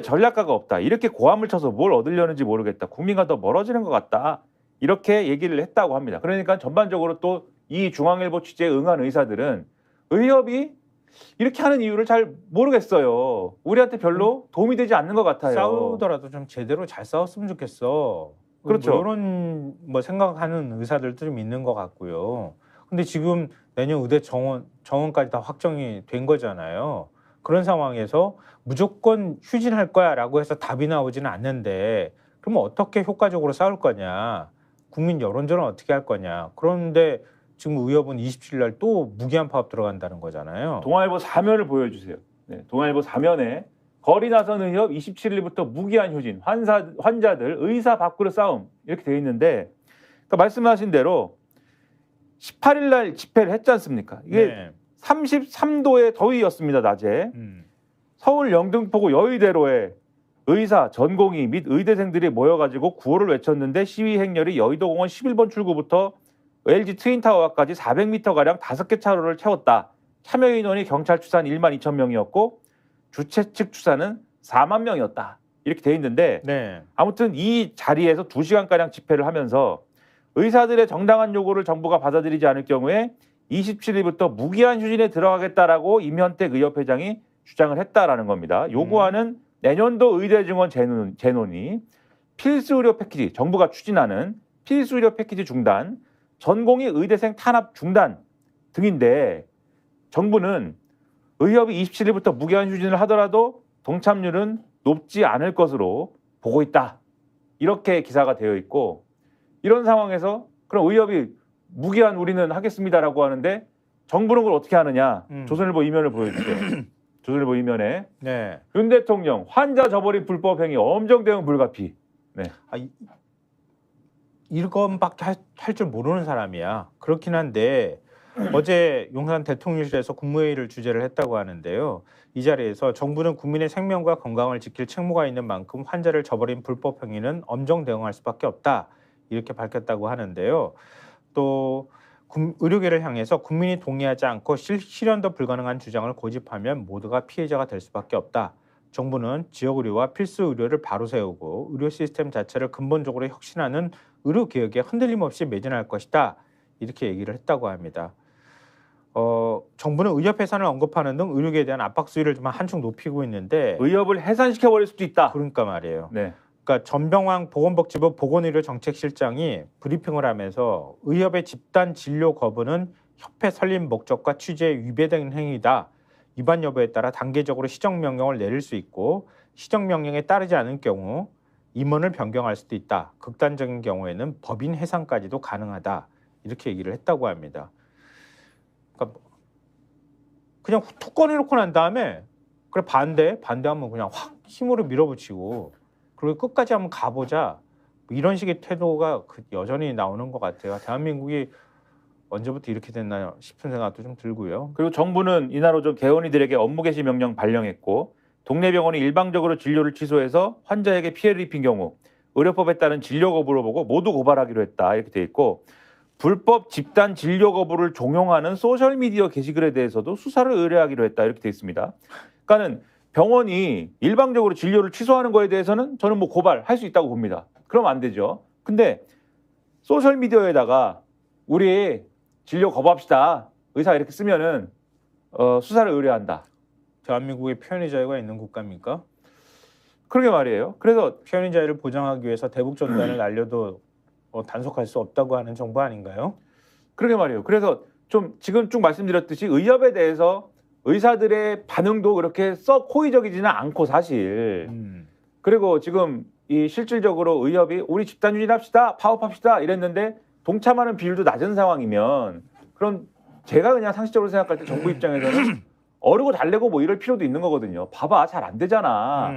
전략가가 없다. 이렇게 고함을 쳐서 뭘 얻으려는지 모르겠다. 국민과 더 멀어지는 것 같다. 이렇게 얘기를 했다고 합니다. 그러니까 전반적으로 또 이 중앙일보 취재에 응한 의사들은 의협이 이렇게 하는 이유를 잘 모르겠어요. 우리한테 별로 도움이 되지 않는 것 같아요. 싸우더라도 좀 제대로 잘 싸웠으면 좋겠어. 그렇죠. 뭐 이런 뭐 생각하는 의사들도 좀 있는 것 같고요. 근데 지금 내년 의대 정원까지 다 확정이 된 거잖아요. 그런 상황에서 무조건 휴진할 거야라고 해서 답이 나오지는 않는데 그러면 어떻게 효과적으로 싸울 거냐? 국민 여론전은 어떻게 할 거냐? 그런데 지금 의협은 27일 날 또 무기한 파업 들어간다는 거잖아요. 동아일보 사면을 보여주세요. 네, 동아일보 사면에 거리 나선 의협 27일부터 무기한 휴진, 환자들 의사 밖으로 싸움 이렇게 돼 있는데 그러니까 말씀하신 대로 18일 날 집회를 했지 않습니까? 이게 네. 33도의 더위였습니다. 낮에. 서울 영등포구 여의대로에 의사, 전공의 및 의대생들이 모여가지고 구호를 외쳤는데 시위 행렬이 여의도공원 11번 출구부터 LG 트윈타워까지 400m가량 5개 차로를 채웠다. 참여 인원이 경찰 추산 1만 2천 명이었고 주최 측 추산은 4만 명이었다. 이렇게 돼 있는데 네. 아무튼 이 자리에서 2시간가량 집회를 하면서 의사들의 정당한 요구를 정부가 받아들이지 않을 경우에 27일부터 무기한 휴진에 들어가겠다라고 임현택 의협회장이 주장을 했다라는 겁니다. 요구하는 내년도 의대 증원 재논의, 필수 의료 패키지, 정부가 추진하는 필수 의료 패키지 중단, 전공의 의대생 탄압 중단 등인데 정부는 의협이 27일부터 무기한 휴진을 하더라도 동참률은 높지 않을 것으로 보고 있다. 이렇게 기사가 되어 있고 이런 상황에서 그럼 의협이 무기한 우리는 하겠습니다라고 하는데 정부는 그걸 어떻게 하느냐. 조선일보 이면을 보여주세요. 조선일보 이면에 네. 윤 대통령 환자 저버린 불법 행위 엄정 대응 불가피. 네. 이것밖에 할 줄 모르는 사람이야. 그렇긴 한데 어제 용산 대통령실에서 국무회의를 주재를 했다고 하는데요. 이 자리에서 정부는 국민의 생명과 건강을 지킬 책무가 있는 만큼 환자를 저버린 불법 행위는 엄정 대응할 수밖에 없다. 이렇게 밝혔다고 하는데요. 또 의료계를 향해서 국민이 동의하지 않고 실현도 불가능한 주장을 고집하면 모두가 피해자가 될 수밖에 없다. 정부는 지역 의료와 필수 의료를 바로 세우고 의료 시스템 자체를 근본적으로 혁신하는 의료 개혁에 흔들림 없이 매진할 것이다. 이렇게 얘기를 했다고 합니다. 정부는 의협 해산을 언급하는 등 의료계에 대한 압박 수위를 좀 한층 높이고 있는데 의협을 해산시켜 버릴 수도 있다. 그러니까 말이에요. 네. 그러니까 전병환 보건복지부 보건의료정책실장이 브리핑을 하면서 의협의 집단 진료 거부는 협회 설립 목적과 취지에 위배된 행위다. 위반 여부에 따라 단계적으로 시정명령을 내릴 수 있고 시정명령에 따르지 않을 경우 임원을 변경할 수도 있다. 극단적인 경우에는 법인 해산까지도 가능하다. 이렇게 얘기를 했다고 합니다. 그러니까 그냥 툭 꺼내놓고 난 다음에 그래 반대하면 그냥 확 힘으로 밀어붙이고 그리고 끝까지 한번 가보자. 이런 식의 태도가 여전히 나오는 것 같아요. 대한민국이 언제부터 이렇게 됐나 싶은 생각도 좀 들고요. 그리고 정부는 이날 오전 개원이들에게 업무 개시 명령 발령했고 동네 병원이 일방적으로 진료를 취소해서 환자에게 피해를 입힌 경우 의료법에 따른 진료 거부를 보고 모두 고발하기로 했다. 이렇게 돼 있고 불법 집단 진료 거부를 종용하는 소셜미디어 게시글에 대해서도 수사를 의뢰하기로 했다. 이렇게 돼 있습니다. 그러니까는 병원이 일방적으로 진료를 취소하는 거에 대해서는 저는 뭐 고발할 수 있다고 봅니다. 그러면 안 되죠. 근데 소셜미디어에다가 우리 진료 거부합시다. 의사가 이렇게 쓰면은 수사를 의뢰한다. 대한민국에 표현의 자유가 있는 국가입니까? 그러게 말이에요. 그래서 표현의 자유를 보장하기 위해서 대북 전단을 날려도 단속할 수 없다고 하는 정부 아닌가요? 그러게 말이에요. 그래서 좀 지금 쭉 말씀드렸듯이 의협에 대해서 의사들의 반응도 그렇게 썩 호의적이지는 않고 사실. 그리고 지금 이 실질적으로 의협이 우리 집단 유진합시다, 파업합시다 이랬는데 동참하는 비율도 낮은 상황이면 그럼 제가 그냥 상식적으로 생각할 때 정부 입장에서는 어르고 달래고 뭐 이럴 필요도 있는 거거든요. 봐봐, 잘 안 되잖아.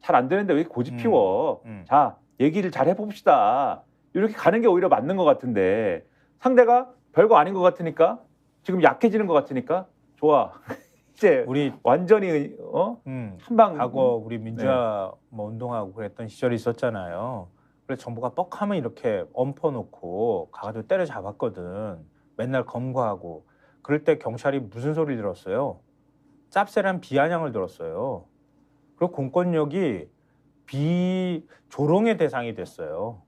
잘 안 되는데 왜 고집 피워? 자, 얘기를 잘 해봅시다. 이렇게 가는 게 오히려 맞는 것 같은데 상대가 별거 아닌 것 같으니까 지금 약해지는 것 같으니까 좋아. 이제 우리 완전히 한방 과거 우리 민주화 뭐 운동하고 그랬던 시절이 있었잖아요. 그래서 정부가 뻑하면 이렇게 엎어놓고 가가지고 때려잡았거든. 맨날 검거하고. 그럴 때 경찰이 무슨 소리를 들었어요? 짭짤한 비아냥을 들었어요. 그리고 공권력이 비조롱의 대상이 됐어요.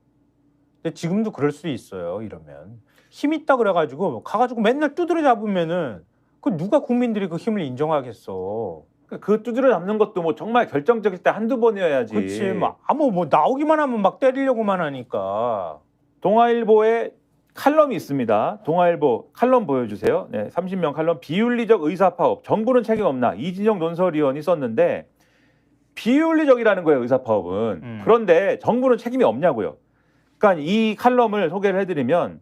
근데 지금도 그럴 수 있어요. 이러면 힘 있다 그래가지고 가가지고 맨날 두드려 잡으면은 그 누가 국민들이 그 힘을 인정하겠어. 그 두드려 잡는 것도 뭐 정말 결정적일 때 한두 번이어야지. 그렇지. 뭐 나오기만 하면 막 때리려고만 하니까. 동아일보에 칼럼이 있습니다. 동아일보 칼럼 보여주세요. 네, 30명 칼럼. 비윤리적 의사파업. 정부는 책임 없나. 이진영 논설위원이 썼는데 비윤리적이라는 거예요. 의사파업은. 그런데 정부는 책임이 없냐고요. 그러니까 이 칼럼을 소개를 해드리면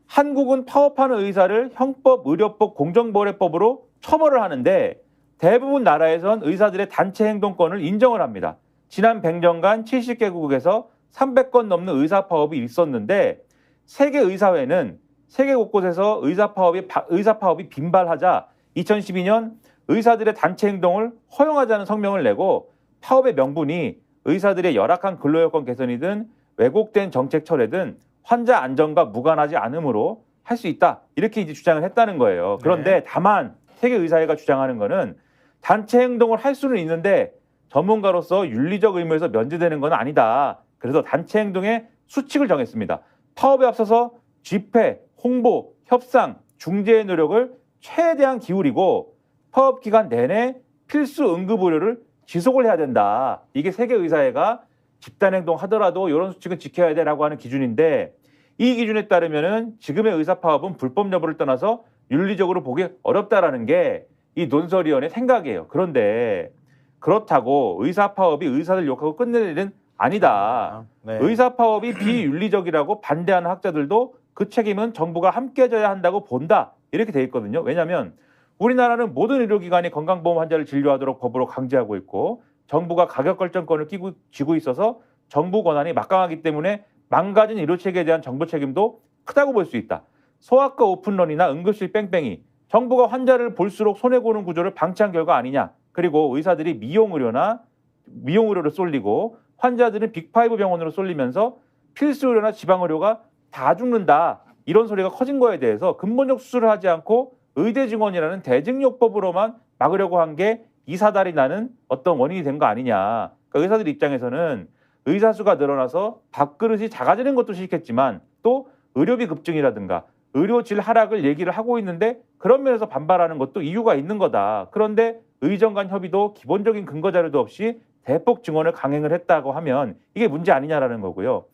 한국은 파업하는 의사를 형법, 의료법, 공정거래법으로 처벌을 하는데 대부분 나라에선 의사들의 단체 행동권을 인정을 합니다. 지난 100년간 70개국에서 300건 넘는 의사파업이 있었는데 세계의사회는 세계 곳곳에서 의사파업이 빈발하자 2012년 의사들의 단체 행동을 허용하자는 성명을 내고 파업의 명분이 의사들의 열악한 근로여건 개선이든 왜곡된 정책 철회든 환자 안전과 무관하지 않으므로 할 수 있다. 이렇게 이제 주장을 했다는 거예요. 그런데 다만 세계의사회가 주장하는 거는 단체 행동을 할 수는 있는데 전문가로서 윤리적 의무에서 면제되는 건 아니다. 그래서 단체 행동의 수칙을 정했습니다. 파업에 앞서서 집회, 홍보, 협상, 중재의 노력을 최대한 기울이고 파업 기간 내내 필수 응급 의료를 지속을 해야 된다. 이게 세계의사회가 집단행동 하더라도 이런 수칙은 지켜야 돼라고 하는 기준인데 이 기준에 따르면은 지금의 의사파업은 불법 여부를 떠나서 윤리적으로 보기 어렵다라는 게 이 논설위원의 생각이에요. 그런데 그렇다고 의사파업이 의사들 욕하고 끝낼 일은 아니다. 네. 의사파업이 비윤리적이라고 반대하는 학자들도 그 책임은 정부가 함께 져야 한다고 본다. 이렇게 돼 있거든요. 왜냐하면 우리나라는 모든 의료기관이 건강보험 환자를 진료하도록 법으로 강제하고 있고 정부가 가격 결정권을 쥐고 있어서 정부 권한이 막강하기 때문에 망가진 의료체계에 대한 정부 책임도 크다고 볼 수 있다. 소아과 오픈런이나 응급실 뺑뺑이, 정부가 환자를 볼수록 손해보는 구조를 방치한 결과 아니냐. 그리고 의사들이 미용의료로 쏠리고 환자들은 빅5 병원으로 쏠리면서 필수의료나 지방의료가 다 죽는다. 이런 소리가 커진 거에 대해서 근본적 수술을 하지 않고 의대 증원이라는 대증요법으로만 막으려고 한 게 이 사달이 나는 어떤 원인이 된 거 아니냐. 그러니까 의사들 입장에서는 의사 수가 늘어나서 밥그릇이 작아지는 것도 싫겠지만 또 의료비 급증이라든가 의료질 하락을 얘기를 하고 있는데 그런 면에서 반발하는 것도 이유가 있는 거다. 그런데 의정 간 협의도 기본적인 근거 자료도 없이 대폭 증원을 강행을 했다고 하면 이게 문제 아니냐라는 거고요.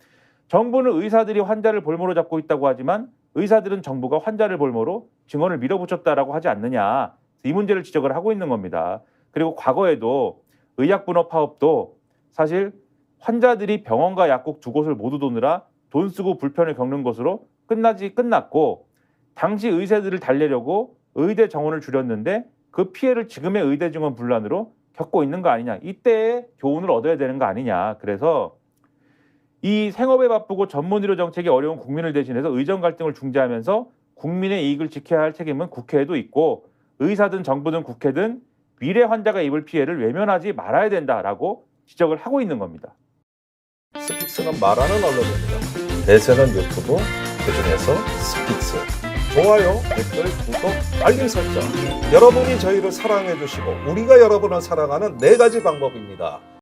정부는 의사들이 환자를 볼모로 잡고 있다고 하지만 의사들은 정부가 환자를 볼모로 증원을 밀어붙였다라고 하지 않느냐. 이 문제를 지적을 하고 있는 겁니다. 그리고 과거에도 의약분업 파업도 사실 환자들이 병원과 약국 두 곳을 모두 도느라 돈 쓰고 불편을 겪는 것으로 끝났고 당시 의사들을 달래려고 의대 정원을 줄였는데 그 피해를 지금의 의대 증원 분란으로 겪고 있는 거 아니냐. 이때의 교훈을 얻어야 되는 거 아니냐. 그래서 이 생업에 바쁘고 전문의료 정책이 어려운 국민을 대신해서 의정 갈등을 중재하면서 국민의 이익을 지켜야 할 책임은 국회에도 있고 의사든 정부든 국회든 미래 환자가 입을 피해를 외면하지 말아야 된다라고 지적을 하고 있는 겁니다. 스픽스는 말하는 언론입니다. 대세는 유튜브, 그중에서 스픽스. 좋아요, 댓글, 구독, 알림 설정. 여러분이 저희를 사랑해 주시고 우리가 여러분을 사랑하는 4가지 방법입니다.